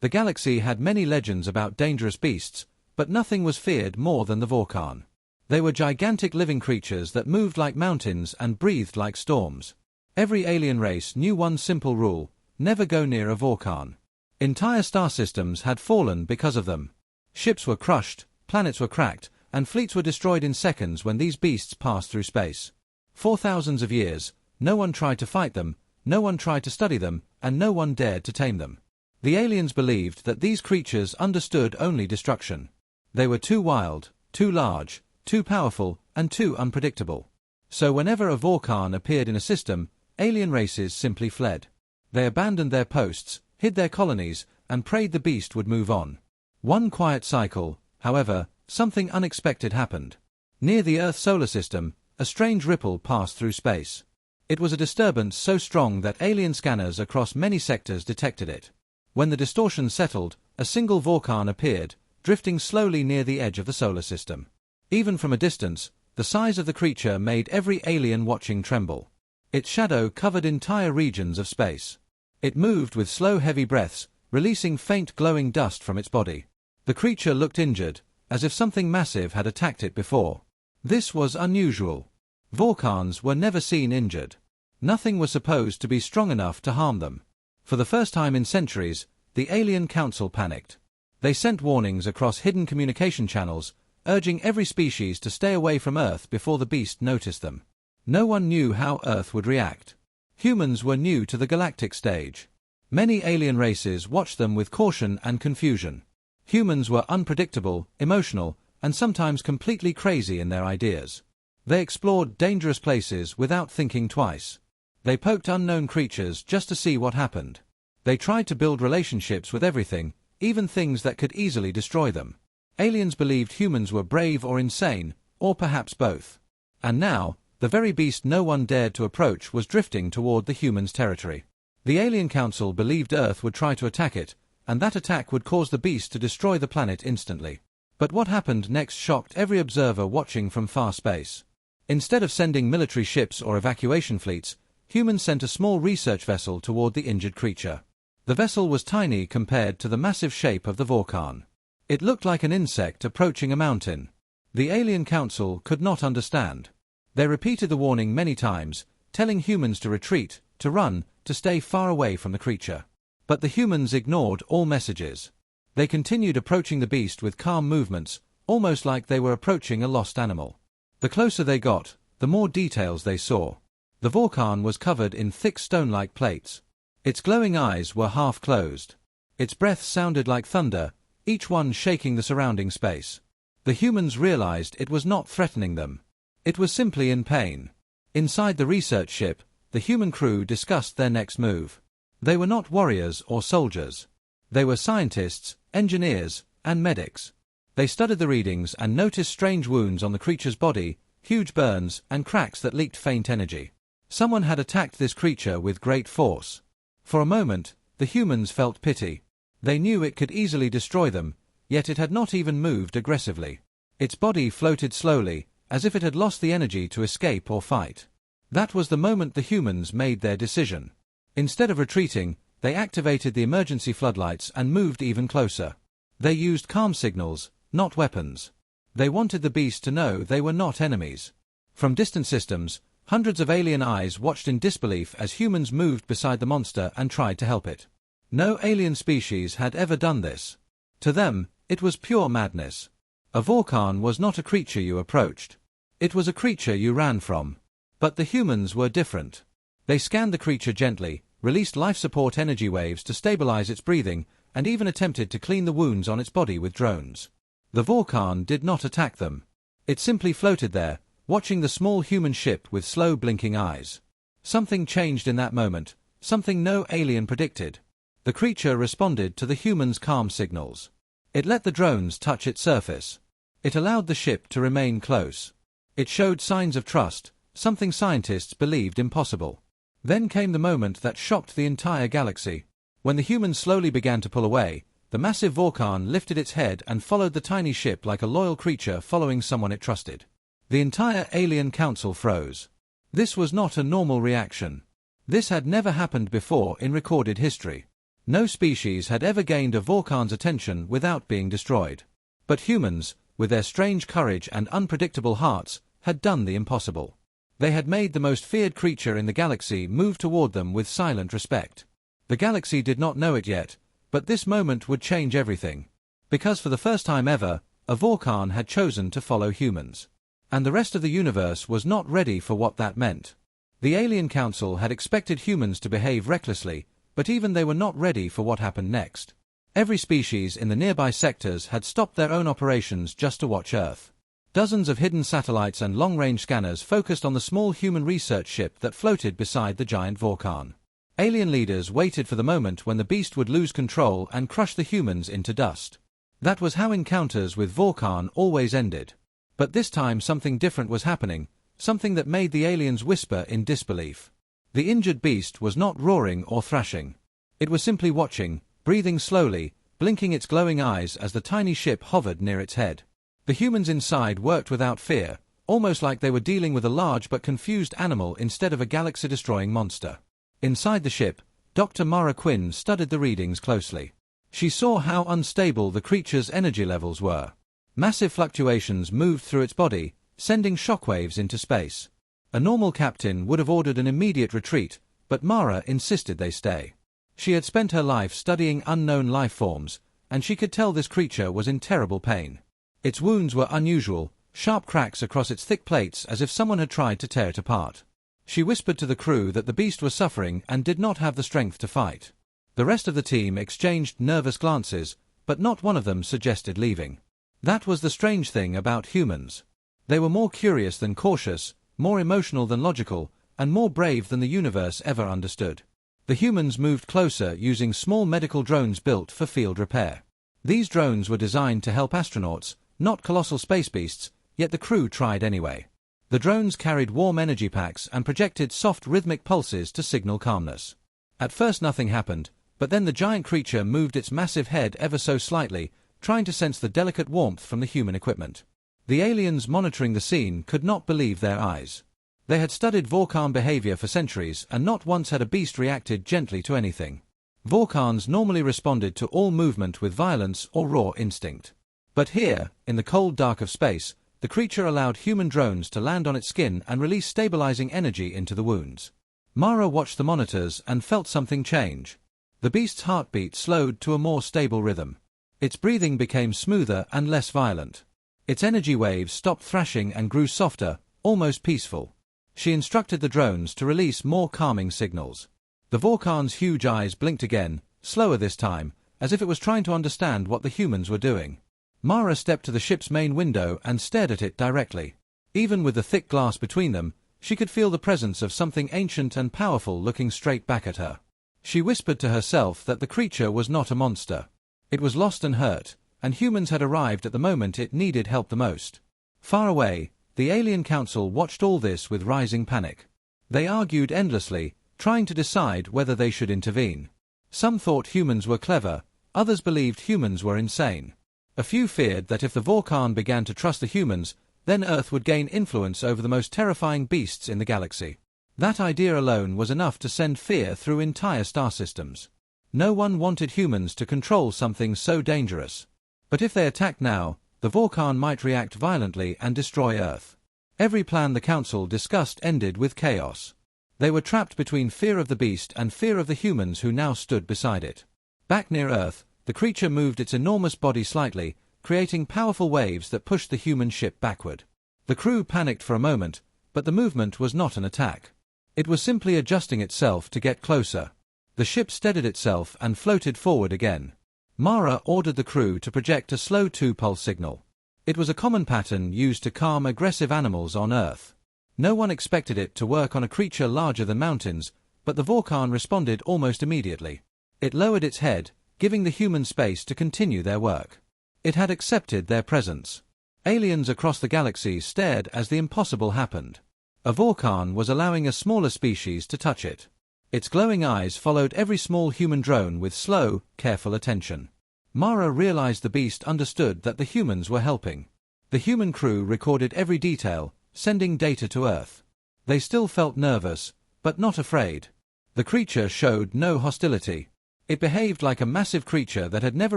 The galaxy had many legends about dangerous beasts, but nothing was feared more than the Vorkan. They were gigantic living creatures that moved like mountains and breathed like storms. Every alien race knew one simple rule: never go near a Vorkan. Entire star systems had fallen because of them. Ships were crushed, planets were cracked, and fleets were destroyed in seconds when these beasts passed through space. For thousands of years, no one tried to fight them, no one tried to study them, and no one dared to tame them. The aliens believed that these creatures understood only destruction. They were too wild, too large, too powerful, and too unpredictable. So whenever a Vorkan appeared in a system, alien races simply fled. They abandoned their posts, hid their colonies, and prayed the beast would move on. One quiet cycle, however, something unexpected happened. Near the Earth solar system, a strange ripple passed through space. It was a disturbance so strong that alien scanners across many sectors detected it. When the distortion settled, a single Vorkan appeared, drifting slowly near the edge of the solar system. Even from a distance, the size of the creature made every alien watching tremble. Its shadow covered entire regions of space. It moved with slow, heavy breaths, releasing faint glowing dust from its body. The creature looked injured, as if something massive had attacked it before. This was unusual. Vorkans were never seen injured. Nothing was supposed to be strong enough to harm them. For the first time in centuries, the Alien Council panicked. They sent warnings across hidden communication channels, urging every species to stay away from Earth before the beast noticed them. No one knew how Earth would react. Humans were new to the galactic stage. Many alien races watched them with caution and confusion. Humans were unpredictable, emotional, and sometimes completely crazy in their ideas. They explored dangerous places without thinking twice. They poked unknown creatures just to see what happened. They tried to build relationships with everything, even things that could easily destroy them. Aliens believed humans were brave or insane, or perhaps both. And now, the very beast no one dared to approach was drifting toward the humans' territory. The Alien Council believed Earth would try to attack it, and that attack would cause the beast to destroy the planet instantly. But what happened next shocked every observer watching from far space. Instead of sending military ships or evacuation fleets, humans sent a small research vessel toward the injured creature. The vessel was tiny compared to the massive shape of the Vorkan. It looked like an insect approaching a mountain. The Alien Council could not understand. They repeated the warning many times, telling humans to retreat, to run, to stay far away from the creature. But the humans ignored all messages. They continued approaching the beast with calm movements, almost like they were approaching a lost animal. The closer they got, the more details they saw. The Vorkan was covered in thick stone-like plates. Its glowing eyes were half closed. Its breath sounded like thunder, each one shaking the surrounding space. The humans realized it was not threatening them. It was simply in pain. Inside the research ship, the human crew discussed their next move. They were not warriors or soldiers. They were scientists, engineers, and medics. They studied the readings and noticed strange wounds on the creature's body, huge burns, and cracks that leaked faint energy. Someone had attacked this creature with great force. For a moment, the humans felt pity. They knew it could easily destroy them, yet it had not even moved aggressively. Its body floated slowly, as if it had lost the energy to escape or fight. That was the moment the humans made their decision. Instead of retreating, they activated the emergency floodlights and moved even closer. They used calm signals, not weapons. They wanted the beast to know they were not enemies. From distant systems, hundreds of alien eyes watched in disbelief as humans moved beside the monster and tried to help it. No alien species had ever done this. To them, it was pure madness. A Vorkan was not a creature you approached. It was a creature you ran from. But the humans were different. They scanned the creature gently, released life support energy waves to stabilize its breathing, and even attempted to clean the wounds on its body with drones. The Vorkan did not attack them. It simply floated there, watching the small human ship with slow blinking eyes. Something changed in that moment, something no alien predicted. The creature responded to the humans' calm signals. It let the drones touch its surface. It allowed the ship to remain close. It showed signs of trust, something scientists believed impossible. Then came the moment that shocked the entire galaxy. When the humans slowly began to pull away, the massive Vorkan lifted its head and followed the tiny ship like a loyal creature following someone it trusted. The entire Alien Council froze. This was not a normal reaction. This had never happened before in recorded history. No species had ever gained a Vorkan's attention without being destroyed. But humans, with their strange courage and unpredictable hearts, had done the impossible. They had made the most feared creature in the galaxy move toward them with silent respect. The galaxy did not know it yet, but this moment would change everything. Because for the first time ever, a Vorkan had chosen to follow humans. And the rest of the universe was not ready for what that meant. The Alien Council had expected humans to behave recklessly, but even they were not ready for what happened next. Every species in the nearby sectors had stopped their own operations just to watch Earth. Dozens of hidden satellites and long-range scanners focused on the small human research ship that floated beside the giant Vorkan. Alien leaders waited for the moment when the beast would lose control and crush the humans into dust. That was how encounters with Vorkan always ended. But this time something different was happening, something that made the aliens whisper in disbelief. The injured beast was not roaring or thrashing. It was simply watching, breathing slowly, blinking its glowing eyes as the tiny ship hovered near its head. The humans inside worked without fear, almost like they were dealing with a large but confused animal instead of a galaxy-destroying monster. Inside the ship, Dr. Mara Quinn studied the readings closely. She saw how unstable the creature's energy levels were. Massive fluctuations moved through its body, sending shockwaves into space. A normal captain would have ordered an immediate retreat, but Mara insisted they stay. She had spent her life studying unknown life forms, and she could tell this creature was in terrible pain. Its wounds were unusual, sharp cracks across its thick plates as if someone had tried to tear it apart. She whispered to the crew that the beast was suffering and did not have the strength to fight. The rest of the team exchanged nervous glances, but not one of them suggested leaving. That was the strange thing about humans. They were more curious than cautious, more emotional than logical, and more brave than the universe ever understood. The humans moved closer using small medical drones built for field repair. These drones were designed to help astronauts, not colossal space beasts, yet the crew tried anyway. The drones carried warm energy packs and projected soft rhythmic pulses to signal calmness. At first nothing happened, but then the giant creature moved its massive head ever so slightly, trying to sense the delicate warmth from the human equipment. The aliens monitoring the scene could not believe their eyes. They had studied Vorkan behavior for centuries, and not once had a beast reacted gently to anything. Vorkans normally responded to all movement with violence or raw instinct. But here, in the cold dark of space, the creature allowed human drones to land on its skin and release stabilizing energy into the wounds. Mara watched the monitors and felt something change. The beast's heartbeat slowed to a more stable rhythm. Its breathing became smoother and less violent. Its energy waves stopped thrashing and grew softer, almost peaceful. She instructed the drones to release more calming signals. The Vorkan's huge eyes blinked again, slower this time, as if it was trying to understand what the humans were doing. Mara stepped to the ship's main window and stared at it directly. Even with the thick glass between them, she could feel the presence of something ancient and powerful looking straight back at her. She whispered to herself that the creature was not a monster. It was lost and hurt, and humans had arrived at the moment it needed help the most. Far away, the Alien Council watched all this with rising panic. They argued endlessly, trying to decide whether they should intervene. Some thought humans were clever, others believed humans were insane. A few feared that if the Vorkan began to trust the humans, then Earth would gain influence over the most terrifying beasts in the galaxy. That idea alone was enough to send fear through entire star systems. No one wanted humans to control something so dangerous. But if they attacked now, the Vorkan might react violently and destroy Earth. Every plan the Council discussed ended with chaos. They were trapped between fear of the beast and fear of the humans who now stood beside it. Back near Earth, the creature moved its enormous body slightly, creating powerful waves that pushed the human ship backward. The crew panicked for a moment, but the movement was not an attack. It was simply adjusting itself to get closer. The ship steadied itself and floated forward again. Mara ordered the crew to project a slow 2-pulse signal. It was a common pattern used to calm aggressive animals on Earth. No one expected it to work on a creature larger than mountains, but the Vorkan responded almost immediately. It lowered its head, giving the human space to continue their work. It had accepted their presence. Aliens across the galaxy stared as the impossible happened. A Vorkan was allowing a smaller species to touch it. Its glowing eyes followed every small human drone with slow, careful attention. Mara realized the beast understood that the humans were helping. The human crew recorded every detail, sending data to Earth. They still felt nervous, but not afraid. The creature showed no hostility. It behaved like a massive creature that had never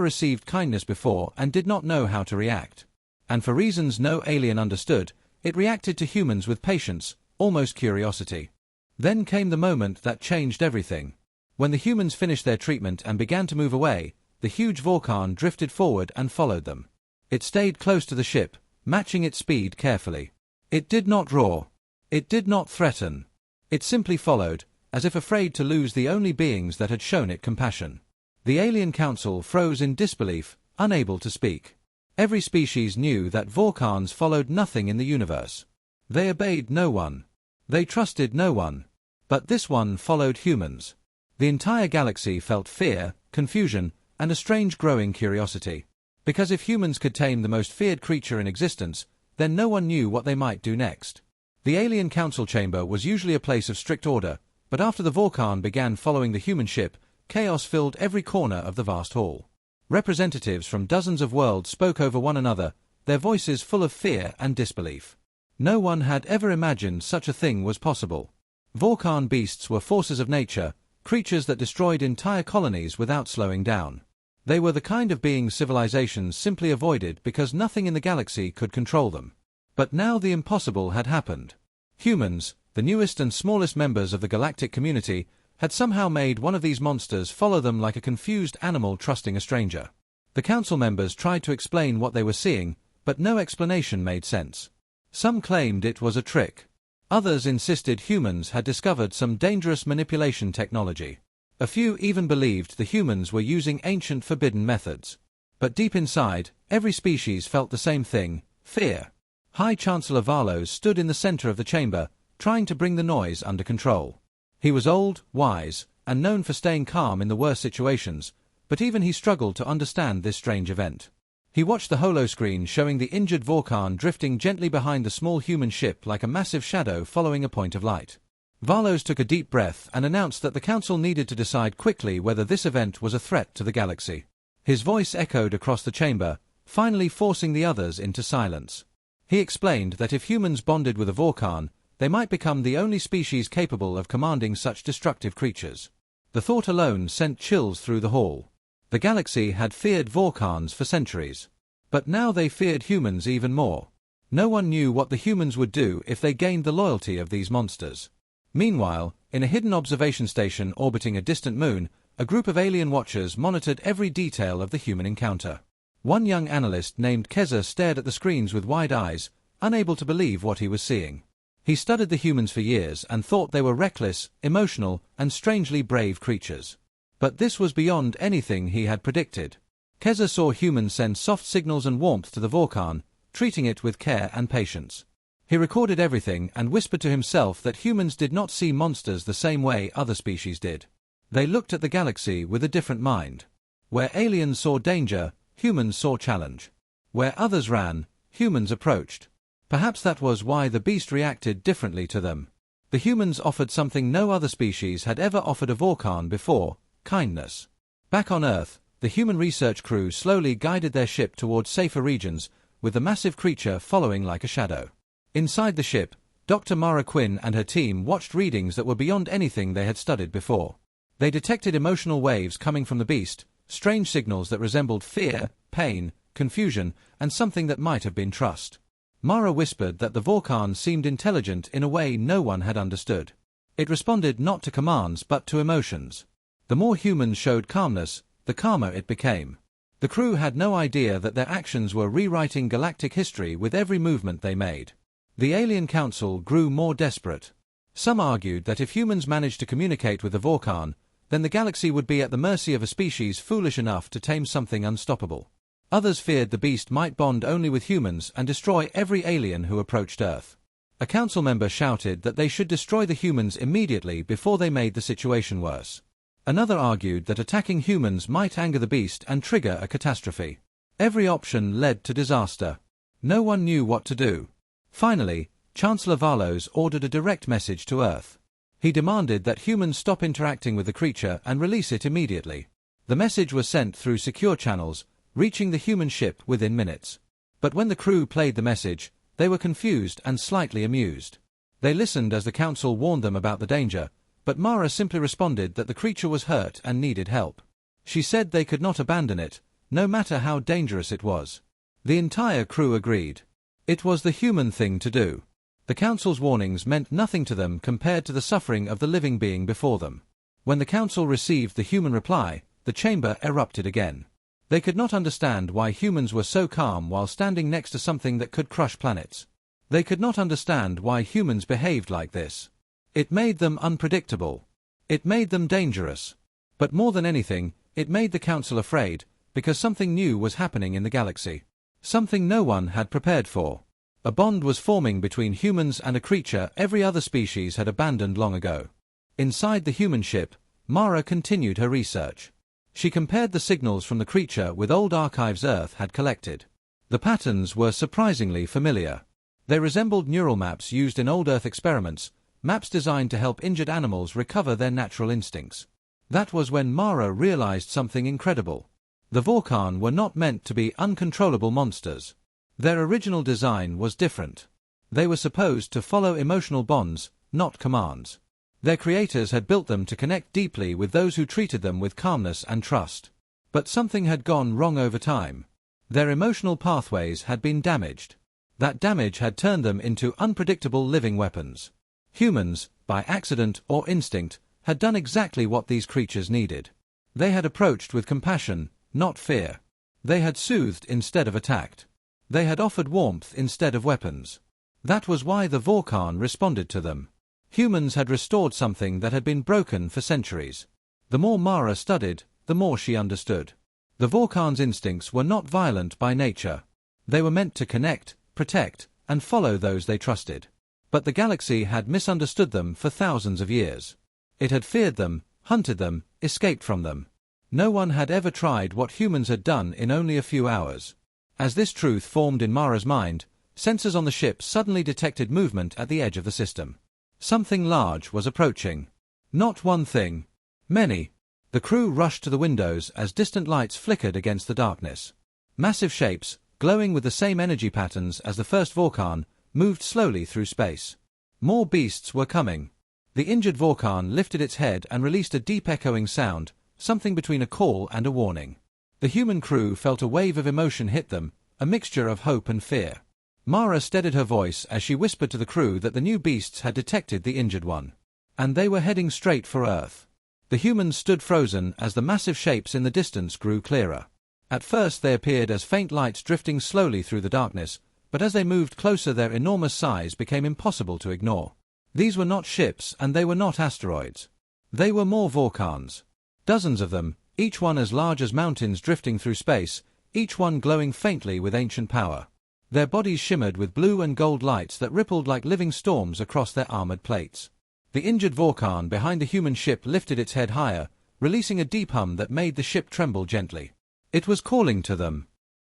received kindness before and did not know how to react. And for reasons no alien understood, it reacted to humans with patience, almost curiosity. Then came the moment that changed everything. When the humans finished their treatment and began to move away, the huge Vulcan drifted forward and followed them. It stayed close to the ship, matching its speed carefully. It did not roar. It did not threaten. It simply followed, as if afraid to lose the only beings that had shown it compassion. The alien council froze in disbelief, unable to speak. Every species knew that Vulcans followed nothing in the universe. They obeyed no one. They trusted no one. But this one followed humans. The entire galaxy felt fear, confusion, and a strange growing curiosity. Because if humans could tame the most feared creature in existence, then no one knew what they might do next. The alien council chamber was usually a place of strict order, but after the Vulcan began following the human ship, chaos filled every corner of the vast hall. Representatives from dozens of worlds spoke over one another, their voices full of fear and disbelief. No one had ever imagined such a thing was possible. Vulcan beasts were forces of nature, creatures that destroyed entire colonies without slowing down. They were the kind of beings civilizations simply avoided because nothing in the galaxy could control them. But now the impossible had happened. Humans, the newest and smallest members of the galactic community, had somehow made one of these monsters follow them like a confused animal trusting a stranger. The council members tried to explain what they were seeing, but no explanation made sense. Some claimed it was a trick. Others insisted humans had discovered some dangerous manipulation technology. A few even believed the humans were using ancient forbidden methods. But deep inside, every species felt the same thing: fear. High Chancellor Varlos stood in the center of the chamber, trying to bring the noise under control. He was old, wise, and known for staying calm in the worst situations, but even he struggled to understand this strange event. He watched the holoscreen showing the injured Vulcan drifting gently behind the small human ship like a massive shadow following a point of light. Varlos took a deep breath and announced that the council needed to decide quickly whether this event was a threat to the galaxy. His voice echoed across the chamber, finally forcing the others into silence. He explained that if humans bonded with a Vulcan, they might become the only species capable of commanding such destructive creatures. The thought alone sent chills through the hall. The galaxy had feared Vulcans for centuries. But now they feared humans even more. No one knew what the humans would do if they gained the loyalty of these monsters. Meanwhile, in a hidden observation station orbiting a distant moon, a group of alien watchers monitored every detail of the human encounter. One young analyst named Keza stared at the screens with wide eyes, unable to believe what he was seeing. He studied the humans for years and thought they were reckless, emotional, and strangely brave creatures. But this was beyond anything he had predicted. Keza saw humans send soft signals and warmth to the Vulcan, treating it with care and patience. He recorded everything and whispered to himself that humans did not see monsters the same way other species did. They looked at the galaxy with a different mind. Where aliens saw danger, humans saw challenge. Where others ran, humans approached. Perhaps that was why the beast reacted differently to them. The humans offered something no other species had ever offered a Vulcan before: kindness. Back on Earth, the human research crew slowly guided their ship towards safer regions, with the massive creature following like a shadow. Inside the ship, Dr. Mara Quinn and her team watched readings that were beyond anything they had studied before. They detected emotional waves coming from the beast, strange signals that resembled fear, pain, confusion, and something that might have been trust. Mara whispered that the Vulcan seemed intelligent in a way no one had understood. It responded not to commands but to emotions. The more humans showed calmness, the calmer it became. The crew had no idea that their actions were rewriting galactic history with every movement they made. The alien council grew more desperate. Some argued that if humans managed to communicate with the Vulcan, then the galaxy would be at the mercy of a species foolish enough to tame something unstoppable. Others feared the beast might bond only with humans and destroy every alien who approached Earth. A council member shouted that they should destroy the humans immediately before they made the situation worse. Another argued that attacking humans might anger the beast and trigger a catastrophe. Every option led to disaster. No one knew what to do. Finally, Chancellor Varlos ordered a direct message to Earth. He demanded that humans stop interacting with the creature and release it immediately. The message was sent through secure channels, reaching the human ship within minutes. But when the crew played the message, they were confused and slightly amused. They listened as the council warned them about the danger, but Mara simply responded that the creature was hurt and needed help. She said they could not abandon it, no matter how dangerous it was. The entire crew agreed. It was the human thing to do. The council's warnings meant nothing to them compared to the suffering of the living being before them. When the council received the human reply, the chamber erupted again. They could not understand why humans were so calm while standing next to something that could crush planets. They could not understand why humans behaved like this. It made them unpredictable. It made them dangerous. But more than anything, it made the council afraid, because something new was happening in the galaxy. Something no one had prepared for. A bond was forming between humans and a creature every other species had abandoned long ago. Inside the human ship, Mara continued her research. She compared the signals from the creature with old archives Earth had collected. The patterns were surprisingly familiar. They resembled neural maps used in old Earth experiments, maps designed to help injured animals recover their natural instincts. That was when Mara realized something incredible. The Vorkhan were not meant to be uncontrollable monsters. Their original design was different. They were supposed to follow emotional bonds, not commands. Their creators had built them to connect deeply with those who treated them with calmness and trust. But something had gone wrong over time. Their emotional pathways had been damaged. That damage had turned them into unpredictable living weapons. Humans, by accident or instinct, had done exactly what these creatures needed. They had approached with compassion, not fear. They had soothed instead of attacked. They had offered warmth instead of weapons. That was why the Vorkhan responded to them. Humans had restored something that had been broken for centuries. The more Mara studied, the more she understood. The Vorkhan's instincts were not violent by nature. They were meant to connect, protect, and follow those they trusted. But the galaxy had misunderstood them for thousands of years. It had feared them, hunted them, escaped from them. No one had ever tried what humans had done in only a few hours. As this truth formed in Mara's mind, sensors on the ship suddenly detected movement at the edge of the system. Something large was approaching. Not one thing. Many. The crew rushed to the windows as distant lights flickered against the darkness. Massive shapes, glowing with the same energy patterns as the first Vorkhan, moved slowly through space. More beasts were coming. The injured Vorkhan lifted its head and released a deep echoing sound, something between a call and a warning. The human crew felt a wave of emotion hit them, a mixture of hope and fear. Mara steadied her voice as she whispered to the crew that the new beasts had detected the injured one. And they were heading straight for Earth. The humans stood frozen as the massive shapes in the distance grew clearer. At first they appeared as faint lights drifting slowly through the darkness, but as they moved closer their enormous size became impossible to ignore. These were not ships and they were not asteroids. They were more Vorkhans. Dozens of them, each one as large as mountains drifting through space, each one glowing faintly with ancient power. Their bodies shimmered with blue and gold lights that rippled like living storms across their armored plates. The injured Vorkhan behind the human ship lifted its head higher, releasing a deep hum that made the ship tremble gently. It was calling to them.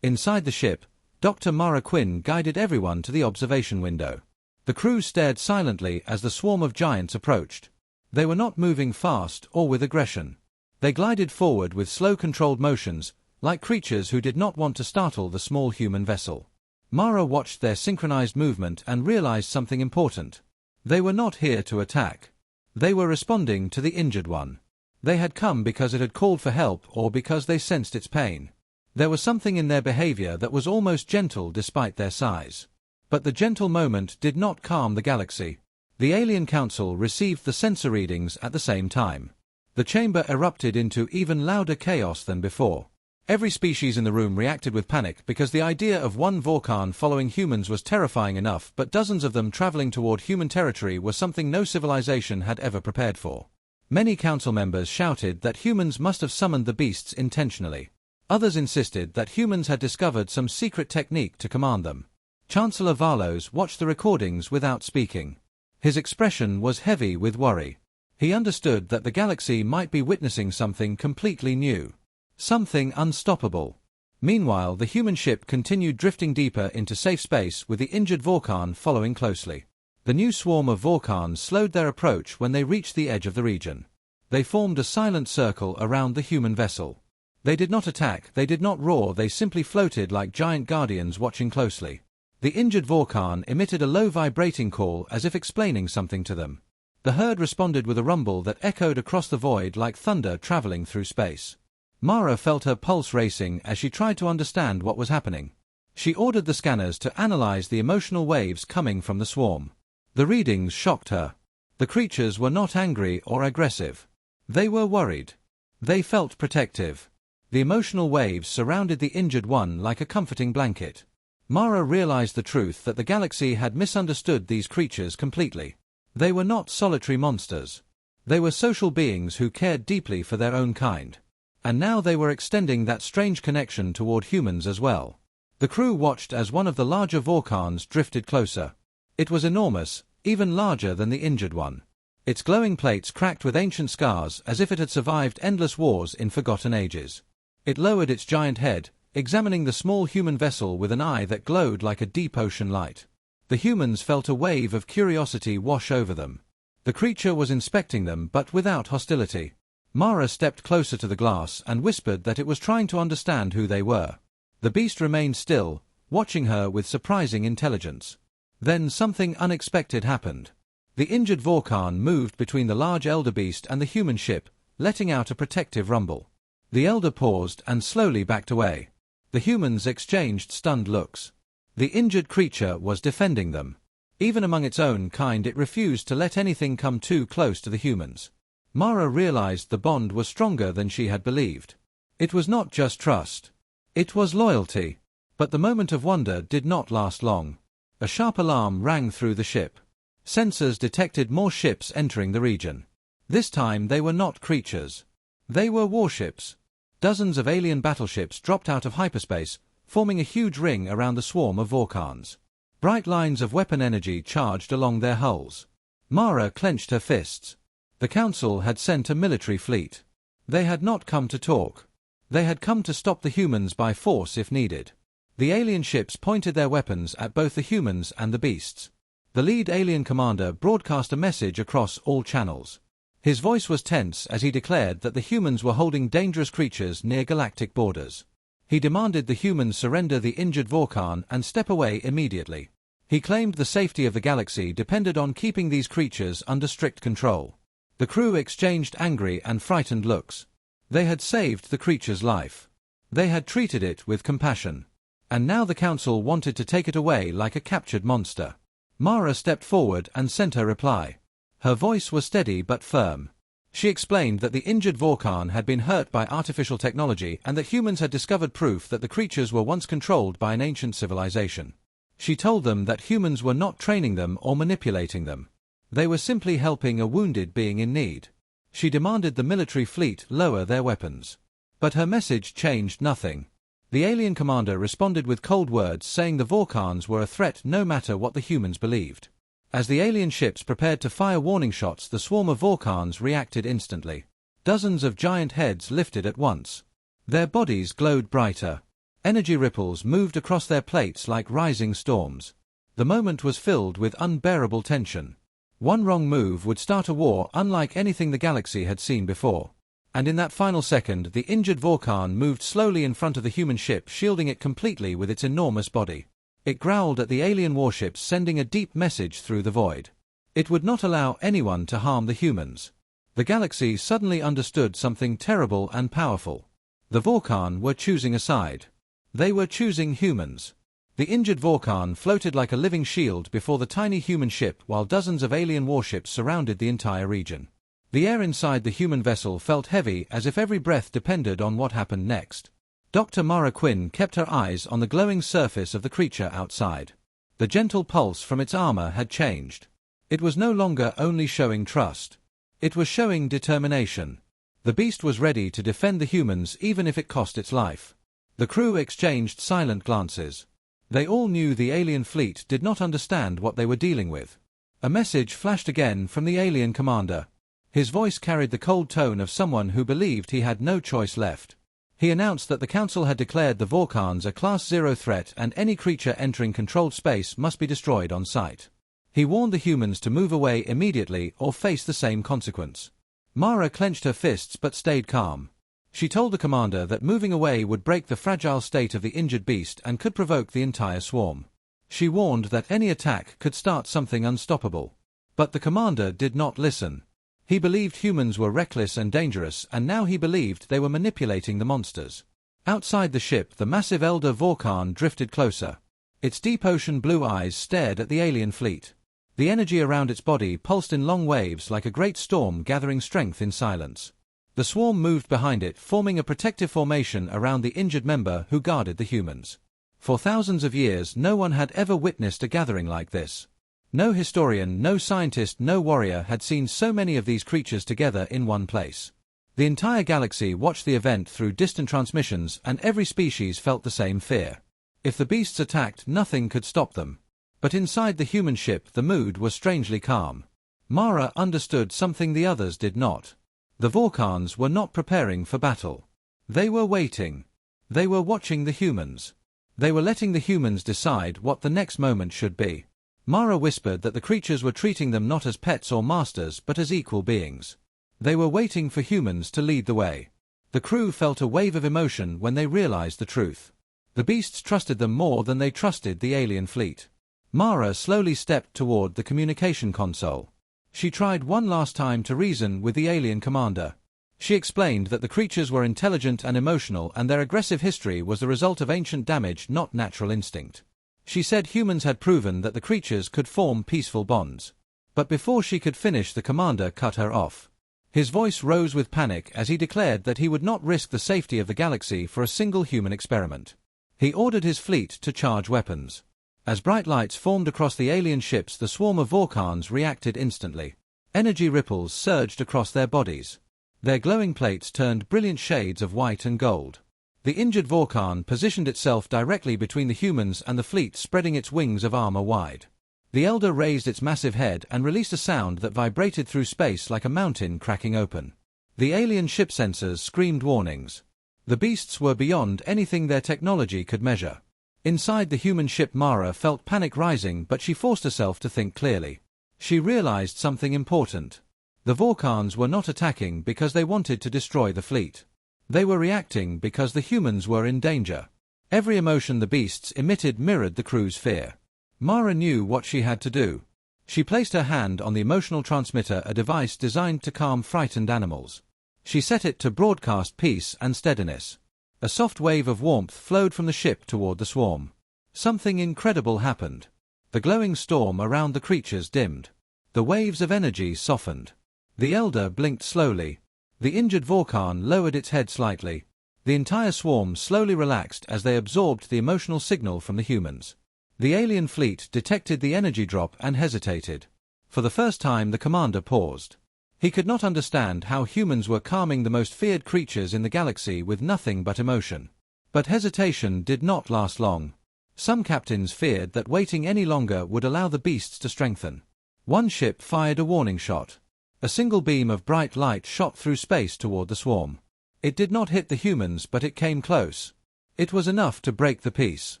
Inside the ship, Dr. Mara Quinn guided everyone to the observation window. The crew stared silently as the swarm of giants approached. They were not moving fast or with aggression. They glided forward with slow controlled motions, like creatures who did not want to startle the small human vessel. Mara watched their synchronized movement and realized something important. They were not here to attack. They were responding to the injured one. They had come because it had called for help or because they sensed its pain. There was something in their behavior that was almost gentle despite their size. But the gentle moment did not calm the galaxy. The Alien Council received the sensor readings at the same time. The chamber erupted into even louder chaos than before. Every species in the room reacted with panic because the idea of one Vorkhan following humans was terrifying enough, but dozens of them traveling toward human territory was something no civilization had ever prepared for. Many council members shouted that humans must have summoned the beasts intentionally. Others insisted that humans had discovered some secret technique to command them. Chancellor Valos watched the recordings without speaking. His expression was heavy with worry. He understood that the galaxy might be witnessing something completely new. Something unstoppable. Meanwhile, the human ship continued drifting deeper into safe space with the injured Vorkhan following closely. The new swarm of Vorkhans slowed their approach when they reached the edge of the region. They formed a silent circle around the human vessel. They did not attack, they did not roar, they simply floated like giant guardians watching closely. The injured Vorkhan emitted a low vibrating call as if explaining something to them. The herd responded with a rumble that echoed across the void like thunder traveling through space. Mara felt her pulse racing as she tried to understand what was happening. She ordered the scanners to analyze the emotional waves coming from the swarm. The readings shocked her. The creatures were not angry or aggressive. They were worried. They felt protective. The emotional waves surrounded the injured one like a comforting blanket. Mara realized the truth that the galaxy had misunderstood these creatures completely. They were not solitary monsters. They were social beings who cared deeply for their own kind. And now they were extending that strange connection toward humans as well. The crew watched as one of the larger Vorkans drifted closer. It was enormous, even larger than the injured one. Its glowing plates cracked with ancient scars as if it had survived endless wars in forgotten ages. It lowered its giant head, examining the small human vessel with an eye that glowed like a deep ocean light. The humans felt a wave of curiosity wash over them. The creature was inspecting them but without hostility. Mara stepped closer to the glass and whispered that it was trying to understand who they were. The beast remained still, watching her with surprising intelligence. Then something unexpected happened. The injured Vorkan moved between the large elder beast and the human ship, letting out a protective rumble. The elder paused and slowly backed away. The humans exchanged stunned looks. The injured creature was defending them. Even among its own kind it refused to let anything come too close to the humans. Mara realized the bond was stronger than she had believed. It was not just trust. It was loyalty. But the moment of wonder did not last long. A sharp alarm rang through the ship. Sensors detected more ships entering the region. This time they were not creatures. They were warships. Dozens of alien battleships dropped out of hyperspace, forming a huge ring around the swarm of Vorkans. Bright lines of weapon energy charged along their hulls. Mara clenched her fists. The Council had sent a military fleet. They had not come to talk. They had come to stop the humans by force if needed. The alien ships pointed their weapons at both the humans and the beasts. The lead alien commander broadcast a message across all channels. His voice was tense as he declared that the humans were holding dangerous creatures near galactic borders. He demanded the humans surrender the injured Vorkan and step away immediately. He claimed the safety of the galaxy depended on keeping these creatures under strict control. The crew exchanged angry and frightened looks. They had saved the creature's life. They had treated it with compassion. And now the Council wanted to take it away like a captured monster. Mara stepped forward and sent her reply. Her voice was steady but firm. She explained that the injured Vorkan had been hurt by artificial technology and that humans had discovered proof that the creatures were once controlled by an ancient civilization. She told them that humans were not training them or manipulating them. They were simply helping a wounded being in need. She demanded the military fleet lower their weapons. But her message changed nothing. The alien commander responded with cold words saying the Vorkans were a threat no matter what the humans believed. As the alien ships prepared to fire warning shots, the swarm of Vorkans reacted instantly. Dozens of giant heads lifted at once. Their bodies glowed brighter. Energy ripples moved across their plates like rising storms. The moment was filled with unbearable tension. One wrong move would start a war unlike anything the galaxy had seen before. And in that final second, the injured Vorkan moved slowly in front of the human ship, shielding it completely with its enormous body. It growled at the alien warships, sending a deep message through the void. It would not allow anyone to harm the humans. The galaxy suddenly understood something terrible and powerful. The Vorkan were choosing a side. They were choosing humans. The injured Vorkan floated like a living shield before the tiny human ship while dozens of alien warships surrounded the entire region. The air inside the human vessel felt heavy as if every breath depended on what happened next. Dr. Mara Quinn kept her eyes on the glowing surface of the creature outside. The gentle pulse from its armor had changed. It was no longer only showing trust. It was showing determination. The beast was ready to defend the humans even if it cost its life. The crew exchanged silent glances. They all knew the alien fleet did not understand what they were dealing with. A message flashed again from the alien commander. His voice carried the cold tone of someone who believed he had no choice left. He announced that the Council had declared the Vorkans a Class 0 threat and any creature entering controlled space must be destroyed on sight. He warned the humans to move away immediately or face the same consequence. Mara clenched her fists but stayed calm. She told the commander that moving away would break the fragile state of the injured beast and could provoke the entire swarm. She warned that any attack could start something unstoppable. But the commander did not listen. He believed humans were reckless and dangerous, and now he believed they were manipulating the monsters. Outside the ship, the massive elder Vorkhan drifted closer. Its deep ocean blue eyes stared at the alien fleet. The energy around its body pulsed in long waves like a great storm gathering strength in silence. The swarm moved behind it, forming a protective formation around the injured member who guarded the humans. For thousands of years, no one had ever witnessed a gathering like this. No historian, no scientist, no warrior had seen so many of these creatures together in one place. The entire galaxy watched the event through distant transmissions, and every species felt the same fear. If the beasts attacked, nothing could stop them. But inside the human ship, the mood was strangely calm. Mara understood something the others did not. The Vorkhans were not preparing for battle. They were waiting. They were watching the humans. They were letting the humans decide what the next moment should be. Mara whispered that the creatures were treating them not as pets or masters but as equal beings. They were waiting for humans to lead the way. The crew felt a wave of emotion when they realized the truth. The beasts trusted them more than they trusted the alien fleet. Mara slowly stepped toward the communication console. She tried one last time to reason with the alien commander. She explained that the creatures were intelligent and emotional, and their aggressive history was the result of ancient damage, not natural instinct. She said humans had proven that the creatures could form peaceful bonds. But before she could finish, the commander cut her off. His voice rose with panic as he declared that he would not risk the safety of the galaxy for a single human experiment. He ordered his fleet to charge weapons. As bright lights formed across the alien ships, the swarm of Vorkhans reacted instantly. Energy ripples surged across their bodies. Their glowing plates turned brilliant shades of white and gold. The injured Vorkhan positioned itself directly between the humans and the fleet, spreading its wings of armor wide. The Elder raised its massive head and released a sound that vibrated through space like a mountain cracking open. The alien ship sensors screamed warnings. The beasts were beyond anything their technology could measure. Inside the human ship, Mara felt panic rising, but she forced herself to think clearly. She realized something important. The Vorkhans were not attacking because they wanted to destroy the fleet. They were reacting because the humans were in danger. Every emotion the beasts emitted mirrored the crew's fear. Mara knew what she had to do. She placed her hand on the emotional transmitter, a device designed to calm frightened animals. She set it to broadcast peace and steadiness. A soft wave of warmth flowed from the ship toward the swarm. Something incredible happened. The glowing storm around the creatures dimmed. The waves of energy softened. The Elder blinked slowly. The injured Vorkhan lowered its head slightly. The entire swarm slowly relaxed as they absorbed the emotional signal from the humans. The alien fleet detected the energy drop and hesitated. For the first time, the commander paused. He could not understand how humans were calming the most feared creatures in the galaxy with nothing but emotion. But hesitation did not last long. Some captains feared that waiting any longer would allow the beasts to strengthen. One ship fired a warning shot. A single beam of bright light shot through space toward the swarm. It did not hit the humans, but it came close. It was enough to break the peace.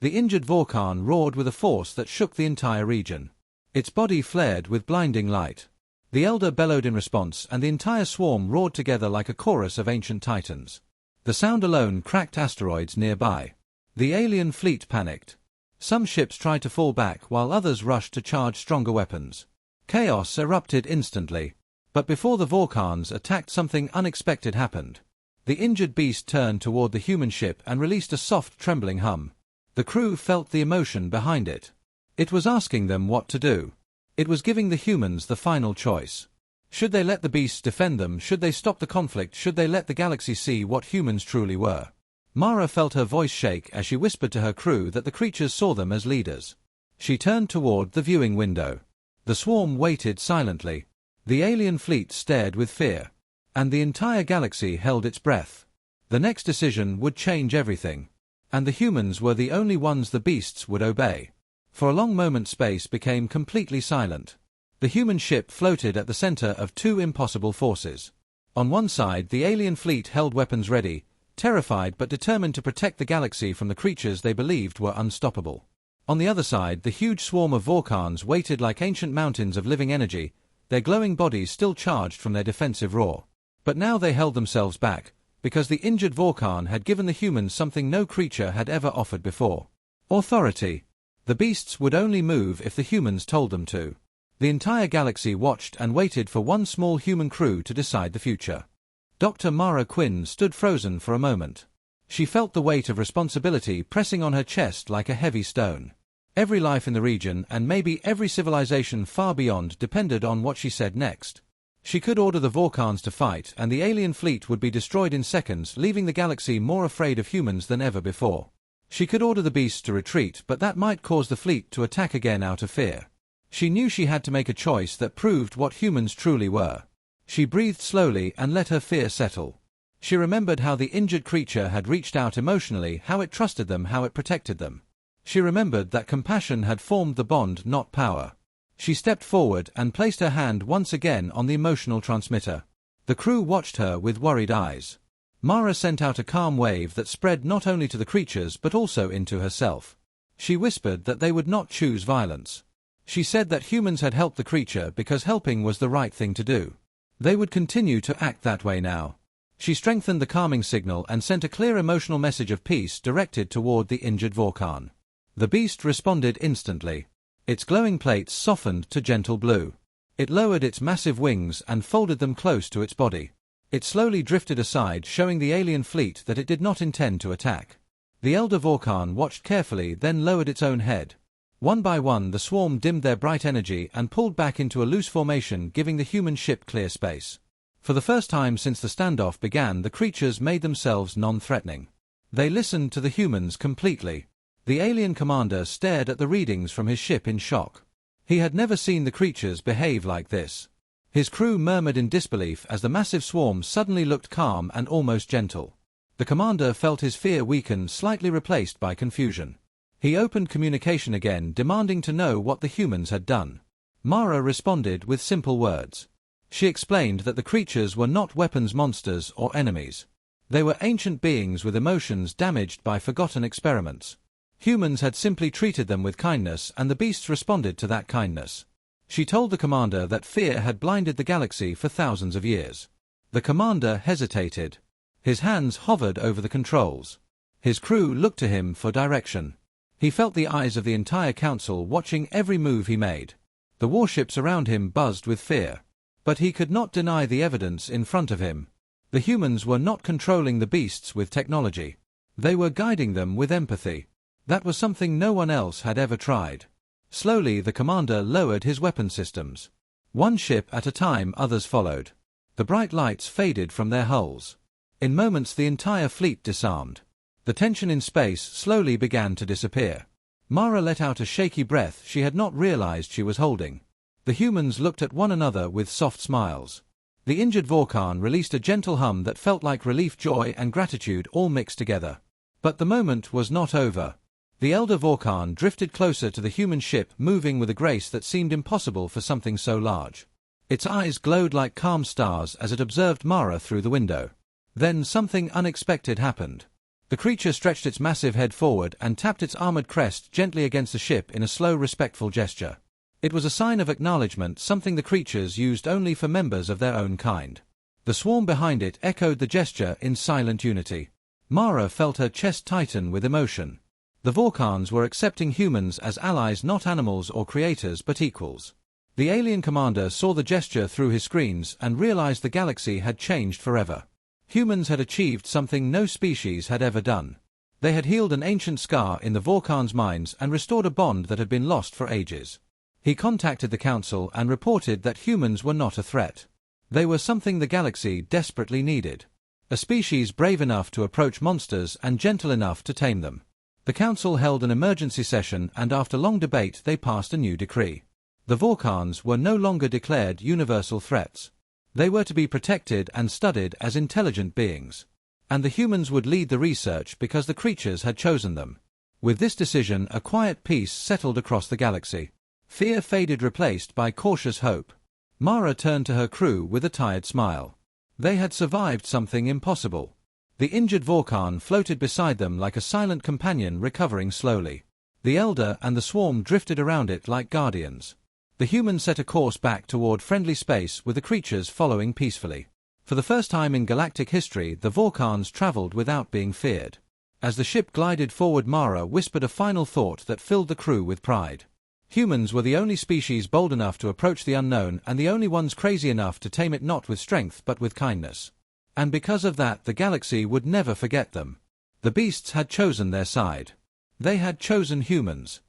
The injured Vorkhan roared with a force that shook the entire region. Its body flared with blinding light. The Elder bellowed in response, and the entire swarm roared together like a chorus of ancient titans. The sound alone cracked asteroids nearby. The alien fleet panicked. Some ships tried to fall back while others rushed to charge stronger weapons. Chaos erupted instantly. But before the Vorkhans attacked, something unexpected happened. The injured beast turned toward the human ship and released a soft, trembling hum. The crew felt the emotion behind it. It was asking them what to do. It was giving the humans the final choice. Should they let the beasts defend them? Should they stop the conflict? Should they let the galaxy see what humans truly were? Mara felt her voice shake as she whispered to her crew that the creatures saw them as leaders. She turned toward the viewing window. The swarm waited silently. The alien fleet stared with fear. And the entire galaxy held its breath. The next decision would change everything. And the humans were the only ones the beasts would obey. For a long moment, space became completely silent. The human ship floated at the center of two impossible forces. On one side, the alien fleet held weapons ready, terrified but determined to protect the galaxy from the creatures they believed were unstoppable. On the other side, the huge swarm of Vorkhans waited like ancient mountains of living energy, their glowing bodies still charged from their defensive roar. But now they held themselves back, because the injured Vorkhan had given the humans something no creature had ever offered before: authority. The beasts would only move if the humans told them to. The entire galaxy watched and waited for one small human crew to decide the future. Dr. Mara Quinn stood frozen for a moment. She felt the weight of responsibility pressing on her chest like a heavy stone. Every life in the region and maybe every civilization far beyond depended on what she said next. She could order the Vorkans to fight and the alien fleet would be destroyed in seconds, leaving the galaxy more afraid of humans than ever before. She could order the beasts to retreat, but that might cause the fleet to attack again out of fear. She knew she had to make a choice that proved what humans truly were. She breathed slowly and let her fear settle. She remembered how the injured creature had reached out emotionally, how it trusted them, how it protected them. She remembered that compassion had formed the bond, not power. She stepped forward and placed her hand once again on the emotional transmitter. The crew watched her with worried eyes. Mara sent out a calm wave that spread not only to the creatures but also into herself. She whispered that they would not choose violence. She said that humans had helped the creature because helping was the right thing to do. They would continue to act that way now. She strengthened the calming signal and sent a clear emotional message of peace directed toward the injured Vorkan. The beast responded instantly. Its glowing plates softened to gentle blue. It lowered its massive wings and folded them close to its body. It slowly drifted aside, showing the alien fleet that it did not intend to attack. The elder Vorkan watched carefully, then lowered its own head. One by one the swarm dimmed their bright energy and pulled back into a loose formation, giving the human ship clear space. For the first time since the standoff began, the creatures made themselves non-threatening. They listened to the humans completely. The alien commander stared at the readings from his ship in shock. He had never seen the creatures behave like this. His crew murmured in disbelief as the massive swarm suddenly looked calm and almost gentle. The commander felt his fear weaken, slightly replaced by confusion. He opened communication again, demanding to know what the humans had done. Mara responded with simple words. She explained that the creatures were not weapons monsters or enemies. They were ancient beings with emotions damaged by forgotten experiments. Humans had simply treated them with kindness, and the beasts responded to that kindness. She told the commander that fear had blinded the galaxy for thousands of years. The commander hesitated. His hands hovered over the controls. His crew looked to him for direction. He felt the eyes of the entire council watching every move he made. The warships around him buzzed with fear. But he could not deny the evidence in front of him. The humans were not controlling the beasts with technology. They were guiding them with empathy. That was something no one else had ever tried. Slowly the commander lowered his weapon systems. One ship at a time, others followed. The bright lights faded from their hulls. In moments the entire fleet disarmed. The tension in space slowly began to disappear. Mara let out a shaky breath she had not realized she was holding. The humans looked at one another with soft smiles. The injured Vorkan released a gentle hum that felt like relief, joy, and gratitude all mixed together. But the moment was not over. The elder Vorkan drifted closer to the human ship, moving with a grace that seemed impossible for something so large. Its eyes glowed like calm stars as it observed Mara through the window. Then something unexpected happened. The creature stretched its massive head forward and tapped its armored crest gently against the ship in a slow, respectful gesture. It was a sign of acknowledgement, something the creatures used only for members of their own kind. The swarm behind it echoed the gesture in silent unity. Mara felt her chest tighten with emotion. The Vorkans were accepting humans as allies, not animals or creators, but equals. The alien commander saw the gesture through his screens and realized the galaxy had changed forever. Humans had achieved something no species had ever done. They had healed an ancient scar in the Vorkans' minds and restored a bond that had been lost for ages. He contacted the council and reported that humans were not a threat. They were something the galaxy desperately needed. A species brave enough to approach monsters and gentle enough to tame them. The council held an emergency session and after long debate they passed a new decree. The Vorkans were no longer declared universal threats. They were to be protected and studied as intelligent beings. And the humans would lead the research because the creatures had chosen them. With this decision, a quiet peace settled across the galaxy. Fear faded, replaced by cautious hope. Mara turned to her crew with a tired smile. They had survived something impossible. The injured Vorkan floated beside them like a silent companion recovering slowly. The elder and the swarm drifted around it like guardians. The humans set a course back toward friendly space with the creatures following peacefully. For the first time in galactic history, the Vorkans traveled without being feared. As the ship glided forward, Mara whispered a final thought that filled the crew with pride. Humans were the only species bold enough to approach the unknown and the only ones crazy enough to tame it not with strength but with kindness. And because of that the galaxy would never forget them. The beasts had chosen their side. They had chosen humans.